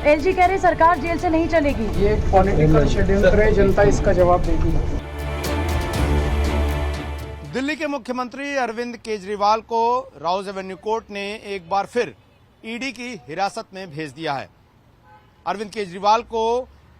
LG कह रहे सरकार जेल से नहीं चलेगी। ये पॉलिटिकल षड्यंत्र है, जनता इसका जवाब देगी। दिल्ली के मुख्यमंत्री अरविंद केजरीवाल को राउज एवेन्यू कोर्ट ने एक बार फिर ईडी की हिरासत में भेज दिया है। अरविंद केजरीवाल को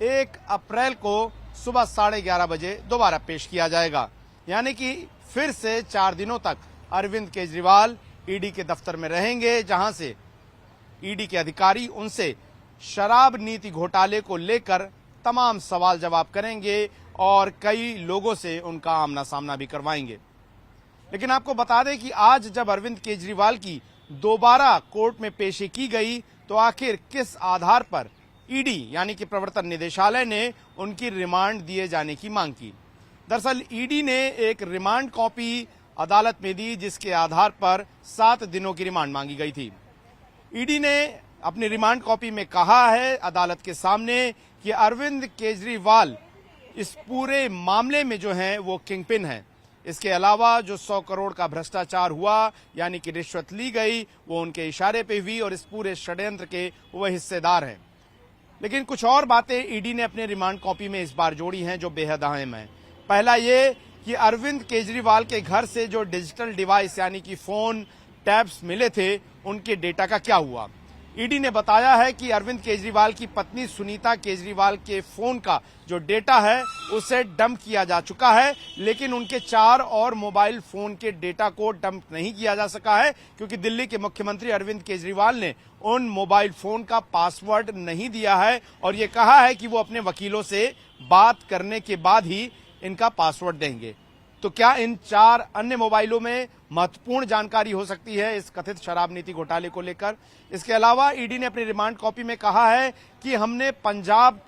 1 अप्रैल को सुबह 11:30 बजे दोबारा पेश किया जाएगा, यानी कि फिर से 4 दिनों तक अरविंद केजरीवाल ईडी के दफ्तर में रहेंगे, जहां से ईडी के अधिकारी उनसे शराब नीति घोटाले को लेकर तमाम सवाल जवाब करेंगे और कई लोगों से उनका आमना सामना भी करवाएंगे। लेकिन आपको बता दें कि आज जब अरविंद केजरीवाल की दोबारा कोर्ट में पेशी की गई, तो आखिर किस आधार पर ईडी यानी कि प्रवर्तन निदेशालय ने उनकी रिमांड दिए जाने की मांग की। दरअसल ईडी ने एक रिमांड कॉपी अदालत में दी, जिसके आधार पर 7 दिनों की रिमांड मांगी गई थी। ईडी ने अपनी रिमांड कॉपी में कहा है अदालत के सामने कि अरविंद केजरीवाल इस पूरे मामले में जो है वो किंगपिन है। इसके अलावा जो 100 करोड़ का भ्रष्टाचार हुआ यानी कि रिश्वत ली गई, वो उनके इशारे पे हुई और इस पूरे षड्यंत्र के वो हिस्सेदार हैं। लेकिन कुछ और बातें ईडी ने अपने रिमांड कॉपी में इस बार जोड़ी हैं जो बेहद अहम है। पहला ये कि अरविंद केजरीवाल के घर से जो डिजिटल डिवाइस यानी कि फोन, टैब्स मिले थे, उनके डेटा का क्या हुआ। ईडी ने बताया है कि अरविंद केजरीवाल की पत्नी सुनीता केजरीवाल के फोन का जो डेटा है उसे डंप किया जा चुका है, लेकिन उनके 4 और मोबाइल फोन के डेटा को डंप नहीं किया जा सका है, क्योंकि दिल्ली के मुख्यमंत्री अरविंद केजरीवाल ने उन मोबाइल फोन का पासवर्ड नहीं दिया है और ये कहा है कि वो अपने वकीलों से बात करने के बाद ही इनका पासवर्ड देंगे। तो क्या इन 4 अन्य मोबाइलों में महत्वपूर्ण जानकारी हो सकती है इस कथित शराब नीति घोटाले को लेकर। इसके अलावा ईडी ने अपनी रिमांड कॉपी में कहा है कि हमने पंजाब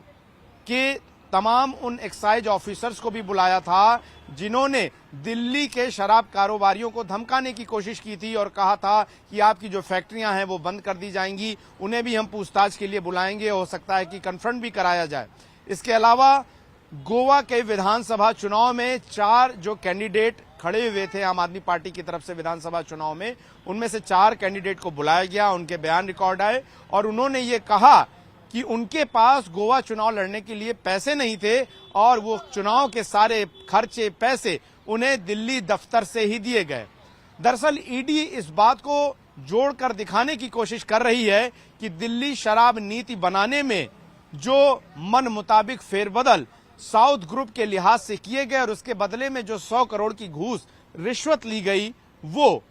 के तमाम उन एक्साइज ऑफिसर्स को भी बुलाया था जिन्होंने दिल्ली के शराब कारोबारियों को धमकाने की कोशिश की थी और कहा था कि आपकी जो फैक्ट्रियां हैं वो बंद कर दी जाएंगी, उन्हें भी हम पूछताछ के लिए बुलाएंगे, हो सकता है कि कन्फ्रंट भी कराया जाए। इसके अलावा गोवा के विधानसभा चुनाव में 4 जो कैंडिडेट खड़े हुए थे आम आदमी पार्टी की तरफ से विधानसभा चुनाव में, उनमें से 4 कैंडिडेट को बुलाया गया, उनके बयान रिकॉर्ड आए और उन्होंने ये कहा कि उनके पास गोवा चुनाव लड़ने के लिए पैसे नहीं थे और वो चुनाव के सारे खर्चे पैसे उन्हें दिल्ली दफ्तर से ही दिए गए। दरअसल ईडी इस बात को जोड़कर दिखाने की कोशिश कर रही है कि दिल्ली शराब नीति बनाने में जो मन मुताबिक फेरबदल साउथ ग्रुप के लिहाज से किए गए और उसके बदले में जो 100 करोड़ की घूस रिश्वत ली गई, वो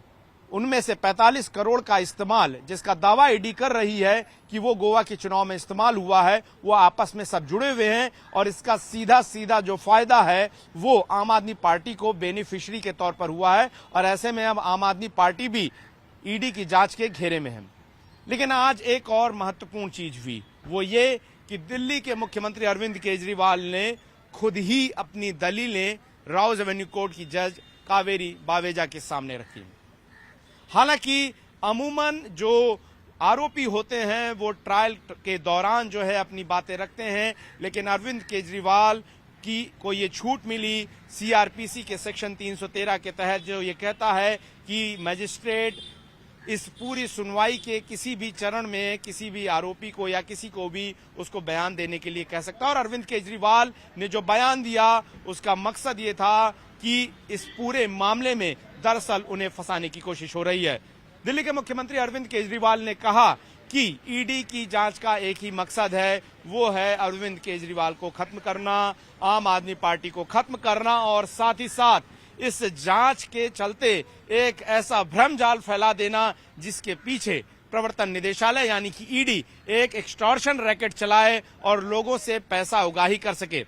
उनमें से 45 करोड़ का इस्तेमाल, जिसका दावा ईडी कर रही है कि वो गोवा के चुनाव में इस्तेमाल हुआ है, वो आपस में सब जुड़े हुए हैं और इसका सीधा सीधा जो फायदा है वो आम आदमी पार्टी को बेनिफिशियरी के तौर पर हुआ है और ऐसे में अब आम आदमी पार्टी भी ईडी की जांच के घेरे में है। लेकिन आज एक और महत्वपूर्ण चीज हुई, वो ये कि दिल्ली के मुख्यमंत्री अरविंद केजरीवाल ने खुद ही अपनी दलीलें राउज एवेन्यू कोर्ट की जज कावेरी बावेजा के सामने रखी। हालांकि अमूमन जो आरोपी होते हैं वो ट्रायल के दौरान जो है अपनी बातें रखते हैं, लेकिन अरविंद केजरीवाल की को ये छूट मिली सीआरपीसी के सेक्शन 313 के तहत, जो ये कहता है कि मजिस्ट्रेट इस पूरी सुनवाई के किसी भी चरण में किसी भी आरोपी को या किसी को भी उसको बयान देने के लिए कह सकता है। और अरविंद केजरीवाल ने जो बयान दिया उसका मकसद ये था कि इस पूरे मामले में दरअसल उन्हें फंसाने की कोशिश हो रही है। दिल्ली के मुख्यमंत्री अरविंद केजरीवाल ने कहा कि ईडी की जांच का एक ही मकसद है, वो है अरविंद केजरीवाल को खत्म करना, आम आदमी पार्टी को खत्म करना और साथ ही साथ इस जांच के चलते एक ऐसा भ्रमजाल फैला देना जिसके पीछे प्रवर्तन निदेशालय यानी कि ईडी एक एक्सटॉर्शन रैकेट चलाए और लोगों से पैसा उगाही कर सके।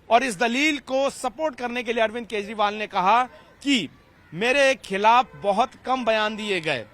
और इस दलील को सपोर्ट करने के लिए अरविंद केजरीवाल ने कहा कि मेरे खिलाफ बहुत कम बयान दिए गए,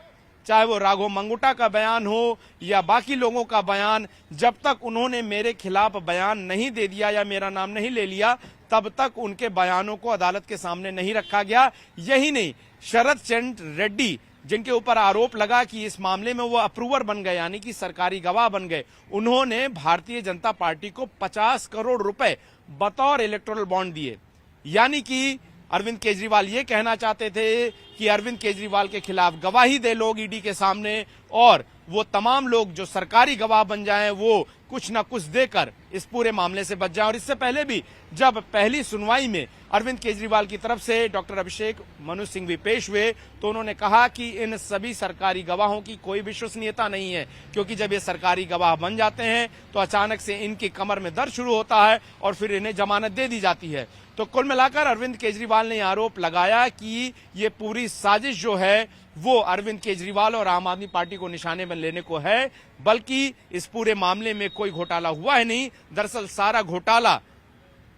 चाहे वो राघव मंगुटा का बयान हो या बाकी लोगों का बयान, जब तक उन्होंने मेरे खिलाफ बयान नहीं दे दिया या मेरा नाम नहीं ले लिया तब तक उनके बयानों को अदालत के सामने नहीं रखा गया। यही नहीं, शरद चंद्र रेड्डी जिनके ऊपर आरोप लगा कि इस मामले में वो अप्रूवर बन गए यानी कि सरकारी गवाह बन गए, उन्होंने भारतीय जनता पार्टी को 50 करोड़ रुपए बतौर इलेक्टोरल बॉन्ड दिए। यानी कि अरविंद केजरीवाल ये कहना चाहते थे कि अरविंद केजरीवाल के खिलाफ गवाही दे लोग ईडी के सामने और वो तमाम लोग जो सरकारी गवाह बन जाएं वो कुछ न कुछ देकर इस पूरे मामले से बच जाएं। और इससे पहले भी जब पहली सुनवाई में अरविंद केजरीवाल की तरफ से डॉक्टर अभिषेक मनु सिंघवी पेश हुए तो उन्होंने कहा कि इन सभी सरकारी गवाहों की कोई विश्वसनीयता नहीं है, क्योंकि जब ये सरकारी गवाह बन जाते हैं तो अचानक से इनकी कमर में दर्द शुरू होता है और फिर इन्हें जमानत दे दी जाती है। तो कुल मिलाकर अरविंद केजरीवाल ने आरोप लगाया कि ये पूरी साजिश जो है वो अरविंद केजरीवाल और आम आदमी पार्टी को निशाने में लेने को है, बल्कि इस पूरे मामले में कोई घोटाला हुआ है नहीं। दरअसल सारा घोटाला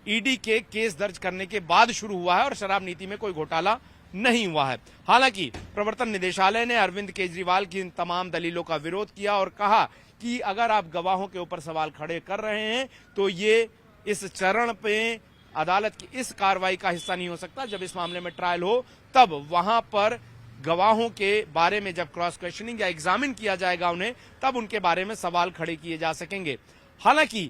ईडी के केस दर्ज करने के बाद शुरू हुआ है और शराब नीति में कोई घोटाला नहीं हुआ है। हालांकि प्रवर्तन निदेशालय ने अरविंद केजरीवाल की इन तमाम दलीलों का विरोध किया और कहा कि अगर आप गवाहों के ऊपर सवाल खड़े कर रहे हैं तो ये इस चरण पे अदालत की इस कार्रवाई का हिस्सा नहीं हो सकता। जब इस मामले में ट्रायल हो तब वहां पर गवाहों के बारे में जब क्रॉस क्वेश्चनिंग या एग्जामिन किया जाएगा उन्हें, तब उनके बारे में सवाल खड़े किए जा सकेंगे। हालांकि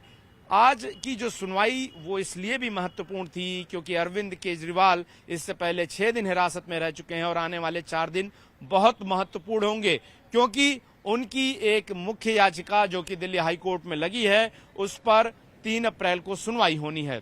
आज की जो सुनवाई वो इसलिए भी महत्वपूर्ण थी क्योंकि अरविंद केजरीवाल इससे पहले 6 दिन हिरासत में रह चुके हैं और आने वाले 4 दिन बहुत महत्वपूर्ण होंगे, क्योंकि उनकी एक मुख्य याचिका जो कि दिल्ली हाईकोर्ट में लगी है उस पर 3 अप्रैल को सुनवाई होनी है।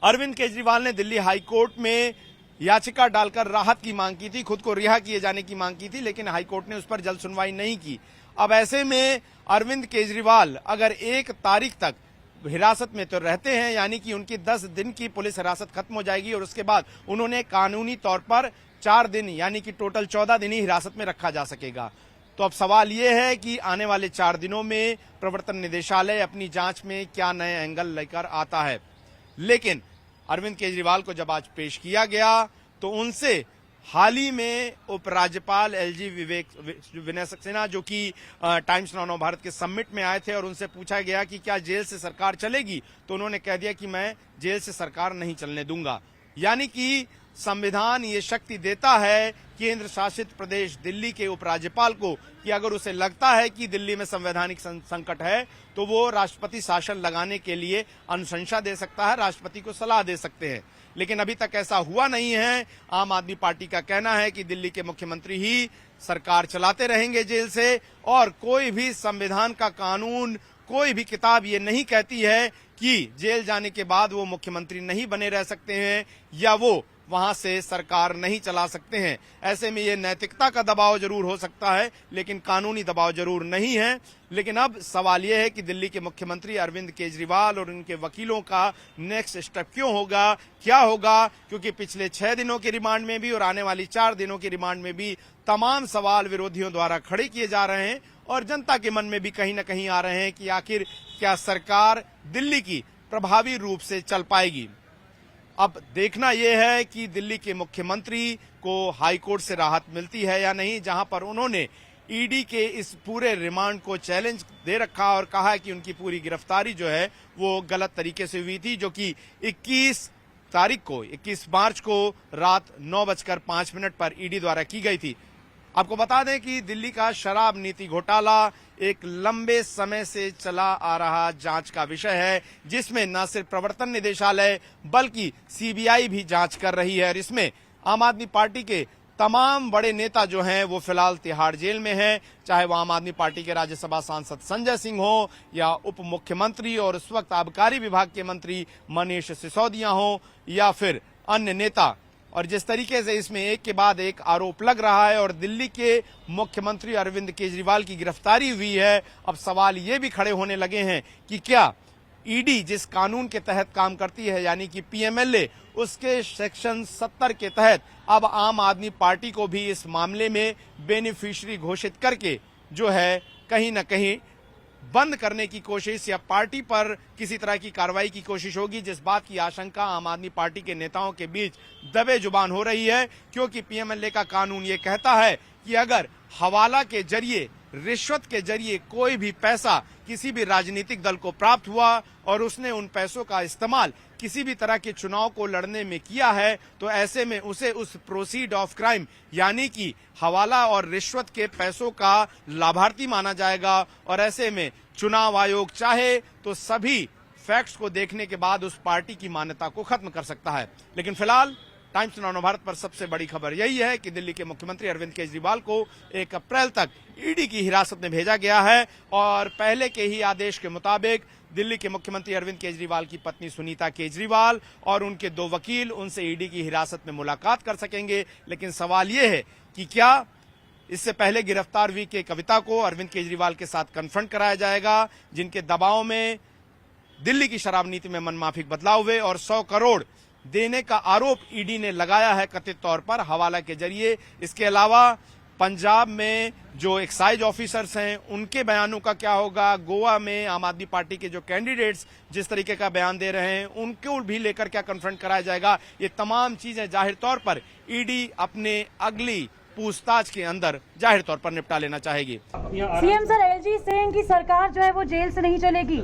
अरविंद केजरीवाल ने दिल्ली हाईकोर्ट में याचिका डालकर राहत की मांग की थी, खुद को रिहा किए जाने की मांग की थी, लेकिन हाईकोर्ट ने उस पर जल्द सुनवाई नहीं की। अब ऐसे में अरविंद केजरीवाल अगर 1 तारीख तक हिरासत में तो रहते हैं, यानी कि उनकी 10 दिन की पुलिस हिरासत खत्म हो जाएगी और उसके बाद उन्होंने कानूनी तौर पर 4 दिन यानी कि टोटल 14 दिन ही हिरासत में रखा जा सकेगा। तो अब सवाल यह है कि आने वाले 4 दिनों में प्रवर्तन निदेशालय अपनी जांच में क्या नए एंगल लेकर आता है। लेकिन अरविंद केजरीवाल को जब आज पेश किया गया तो उनसे हाल ही में उपराज्यपाल एलजी विनय सक्सेना जो कि टाइम्स नाउ नव भारत के समिट में आए थे और उनसे पूछा गया कि क्या जेल से सरकार चलेगी, तो उन्होंने कह दिया कि मैं जेल से सरकार नहीं चलने दूंगा। यानी कि संविधान ये शक्ति देता है केंद्र शासित प्रदेश दिल्ली के उपराज्यपाल को कि अगर उसे लगता है कि दिल्ली में संवैधानिक संकट है तो वो राष्ट्रपति शासन लगाने के लिए अनुशंसा दे सकता है, राष्ट्रपति को सलाह दे सकते हैं। लेकिन अभी तक ऐसा हुआ नहीं है। आम आदमी पार्टी का कहना है कि दिल्ली के मुख्यमंत्री ही सरकार चलाते रहेंगे जेल से, और कोई भी संविधान का कानून, कोई भी किताब ये नहीं कहती है कि जेल जाने के बाद वो मुख्यमंत्री नहीं बने रह सकते हैं या वो वहां से सरकार नहीं चला सकते हैं। ऐसे में ये नैतिकता का दबाव जरूर हो सकता है लेकिन कानूनी दबाव जरूर नहीं है। लेकिन अब सवाल यह है कि दिल्ली के मुख्यमंत्री अरविंद केजरीवाल और उनके वकीलों का नेक्स्ट स्टेप क्यों होगा, क्या होगा, क्योंकि पिछले 6 दिनों के रिमांड में भी और आने वाली 4 दिनों के रिमांड में भी तमाम सवाल विरोधियों द्वारा खड़े किए जा रहे हैं और जनता के मन में भी कहीं न कहीं आ रहे हैं कि आखिर क्या सरकार दिल्ली की प्रभावी रूप से चल पाएगी। अब देखना यह है कि दिल्ली के मुख्यमंत्री को हाईकोर्ट से राहत मिलती है या नहीं, जहां पर उन्होंने ईडी के इस पूरे रिमांड को चैलेंज दे रखा और कहा है कि उनकी पूरी गिरफ्तारी जो है वो गलत तरीके से हुई थी, जो कि 21 मार्च को रात 9:05 पर ईडी द्वारा की गई थी। आपको बता दें कि दिल्ली का शराब नीति घोटाला एक लंबे समय से चला आ रहा जांच का विषय है, जिसमें न सिर्फ प्रवर्तन निदेशालय बल्कि सीबीआई भी जांच कर रही है। और इसमें आम आदमी पार्टी के तमाम बड़े नेता जो हैं वो फिलहाल तिहाड़ जेल में हैं, चाहे वो आम आदमी पार्टी के राज्यसभा सांसद संजय सिंह हो या उप मुख्यमंत्री और उस वक्त आबकारी विभाग के मंत्री मनीष सिसोदिया हो या फिर अन्य नेता। और जिस तरीके से इसमें एक के बाद एक आरोप लग रहा है और दिल्ली के मुख्यमंत्री अरविंद केजरीवाल की गिरफ्तारी हुई है, अब सवाल ये भी खड़े होने लगे हैं कि क्या ईडी जिस कानून के तहत काम करती है यानी कि पीएमएलए, उसके सेक्शन 70 के तहत अब आम आदमी पार्टी को भी इस मामले में बेनिफिशियरी घोषित करके जो है कहीं न कहीं बंद करने की कोशिश या पार्टी पर किसी तरह की कार्रवाई की कोशिश होगी, जिस बात की आशंका आम आदमी पार्टी के नेताओं के बीच दबे जुबान हो रही है। क्योंकि पीएमएलए का कानून ये कहता है कि अगर हवाला के जरिए, रिश्वत के जरिए कोई भी पैसा किसी भी राजनीतिक दल को प्राप्त हुआ और उसने उन पैसों का इस्तेमाल किसी भी तरह के चुनाव को लड़ने में किया है, तो ऐसे में उसे उस प्रोसीड ऑफ क्राइम यानी कि हवाला और रिश्वत के पैसों का लाभार्थी माना जाएगा। और ऐसे में चुनाव आयोग चाहे तो सभी फैक्ट्स को देखने के बाद उस पार्टी की मान्यता को खत्म कर सकता है। लेकिन फिलहाल टाइम्स नाउ भारत पर सबसे बड़ी खबर यही है कि दिल्ली के मुख्यमंत्री अरविंद केजरीवाल को 1 अप्रैल तक ईडी की हिरासत में भेजा गया है और पहले के ही आदेश के मुताबिक दिल्ली के मुख्यमंत्री अरविंद केजरीवाल की पत्नी सुनीता केजरीवाल और उनके 2 वकील उनसे ईडी की हिरासत में मुलाकात कर सकेंगे। लेकिन सवाल यह है कि क्या इससे पहले गिरफ्तार हुई के कविता को अरविंद केजरीवाल के साथ कन्फ्रंट कराया जाएगा, जिनके दबाव में दिल्ली की शराब नीति में मनमाफिक बदलाव हुए और 100 करोड़ देने का आरोप ईडी ने लगाया है कथित तौर पर हवाला के जरिए। इसके अलावा पंजाब में जो एक्साइज ऑफिसर्स हैं उनके बयानों का क्या होगा, गोवा में आम आदमी पार्टी के जो कैंडिडेट्स जिस तरीके का बयान दे रहे हैं उनको भी लेकर क्या कन्फ्रंट कराया जाएगा, ये तमाम चीजें जाहिर तौर पर ईडी अपने अगली पूछताछ के अंदर जाहिर तौर पर निपटा लेना चाहेगी। सीएम सर, एलजी सेइंग कि सरकार जो है वो जेल से नहीं चलेगी।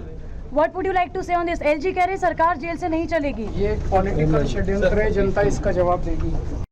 What would you like to say on this? LG कह रहे सरकार जेल से नहीं चलेगी। ये पॉलिटिकल षड्यंत्र है, जनता इसका जवाब देगी।